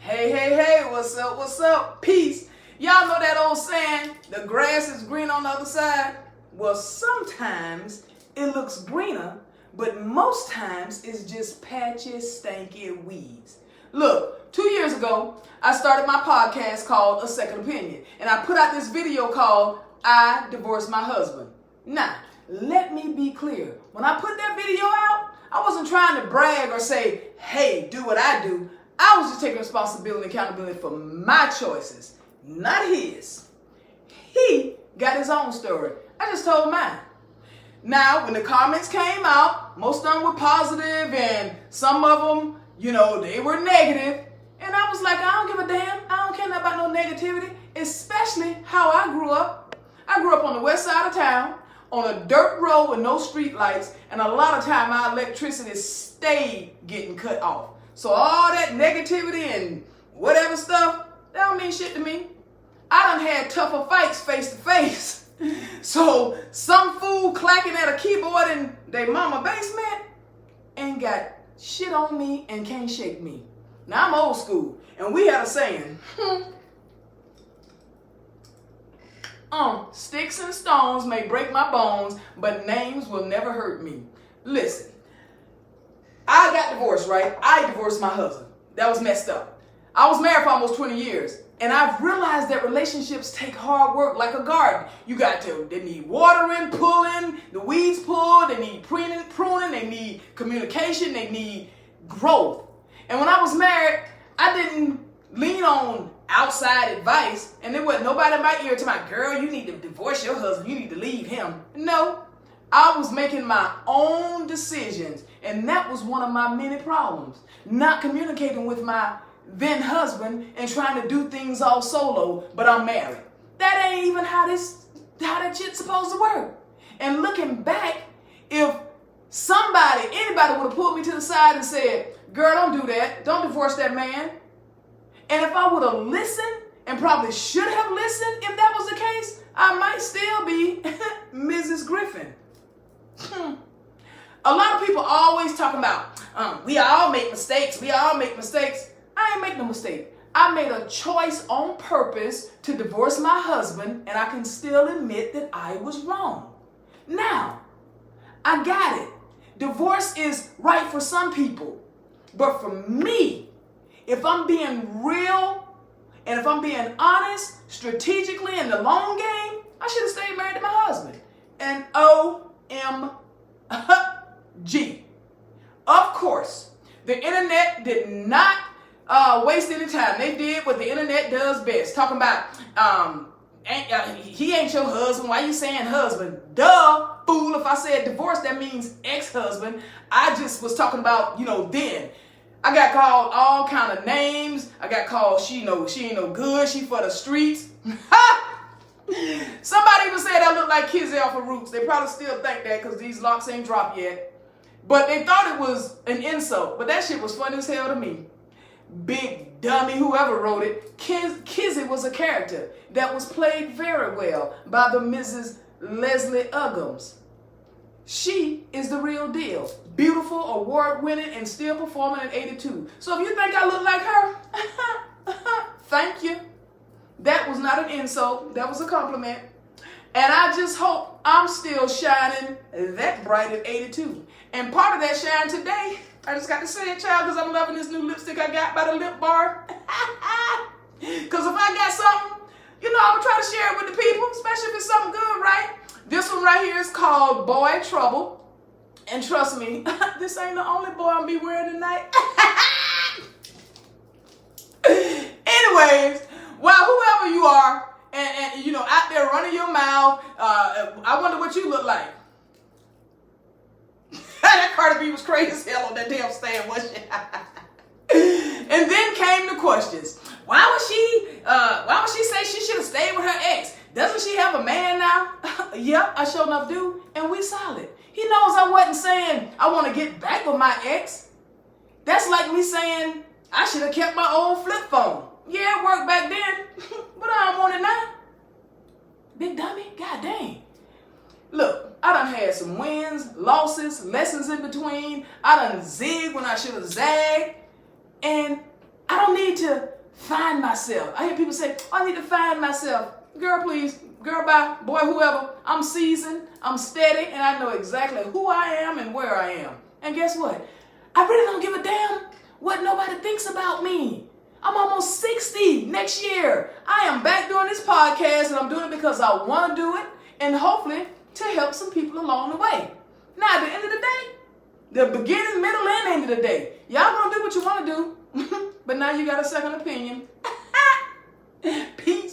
Hey, hey, hey, what's up, peace. Y'all know that old saying, the grass is green on the other side? Well, sometimes it looks greener, but most times it's just patches, stanky weeds. Look, 2 years ago, I started my podcast called A Second Opinion, and I put out this video called, I Divorced My Husband. Now, let me be clear. When I put that video out, I wasn't trying to brag or say, hey, do what I do. I was just taking responsibility and accountability for my choices, not his. He got his own story. I just told mine. Now, when the comments came out, most of them were positive and some of them, they were negative. And I was like, I don't give a damn. I don't care about no negativity, especially how I grew up. I grew up on the west side of town, on a dirt road with no street lights, and a lot of time our electricity stayed getting cut off. So all that negativity and whatever stuff, that don't mean shit to me. I done had tougher fights face to face. So some fool clacking at a keyboard in their mama basement ain't got shit on me and can't shake me. Now I'm old school, and we had a saying, sticks and stones may break my bones, but names will never hurt me. Listen, I got divorced, right? I divorced my husband. That was messed up. I was married for almost 20 years, and I've realized that relationships take hard work like a garden. They need watering, pulling, the weeds pulled, they need pruning, they need communication, they need growth. And when I was married, I didn't lean on outside advice, and there wasn't nobody in my ear to my girl, you need to divorce your husband, you need to leave him. No, I was making my own decisions, and that was one of my many problems. Not communicating with my then husband and trying to do things all solo, but I'm married. That ain't even how that shit's supposed to work. And looking back, if anybody would have pulled me to the side and said, girl, don't do that, don't divorce that man. And if I would have listened, and probably should have listened if that was the case, I might still be Mrs. Griffin. A lot of people always talking about, we all make mistakes. I ain't make no mistake. I made a choice on purpose to divorce my husband, and I can still admit that I was wrong. Now, I got it. Divorce is right for some people. But for me, if I'm being real and if I'm being honest, strategically in the long game, I should have stayed married to my husband. And OMG. Of course, the internet did not waste any time. They did what the internet does best. Talking about, he ain't your husband. Why you saying husband? Duh, fool. If I said divorce, that means ex-husband. I just was talking about, then. I got called all kind of names. I got called, she ain't no good. She for the streets. Somebody even said I look like Kizzy off of Roots. They probably still think that because these locks ain't dropped yet. But they thought it was an insult. But that shit was funny as hell to me. Big dummy, whoever wrote it. Kizzy was a character that was played very well by the Mrs. Leslie Uggams. She is the real deal. Beautiful, award-winning, and still performing at 82. So if you think I look like her, thank you. That was not an insult. That was a compliment. And I just hope I'm still shining that bright at 82. And part of that shine today, I just got to say it, child, because I'm loving this new lipstick I got by the Lip Bar. Because if I got something, I'm going to try to share it with the people, especially if it's something good, right? This one right here is called Boy Trouble. And trust me, this ain't the only boy I'm be wearing tonight. Anyways, well, whoever you are, and out there running your mouth, I wonder what you look like. That Cardi B was crazy as hell on that damn stand, wasn't she? And then came the questions. Why would she say she should have stayed with her ex? Doesn't she have a man now? Yep, I sure enough do. And we solid. He knows I wasn't saying I want to get back with my ex. That's like me saying I should have kept my old flip phone. Yeah, it worked back then, but I don't want it now. Big dummy, god dang. Look, I done had some wins, losses, lessons in between. I done zigged when I should have zagged. And I don't need need to find myself. I hear people say, I need to find myself. Girl, please. Girl, bye. Boy, whoever. I'm seasoned. I'm steady. And I know exactly who I am and where I am. And guess what? I really don't give a damn what nobody thinks about me. I'm almost 60 next year. I am back doing this podcast, and I'm doing it because I want to do it, and hopefully to help some people along the way. Now, at the end of the day, the beginning, middle, and end of the day, y'all gonna do what you want to do, but now you got a second opinion. Peace.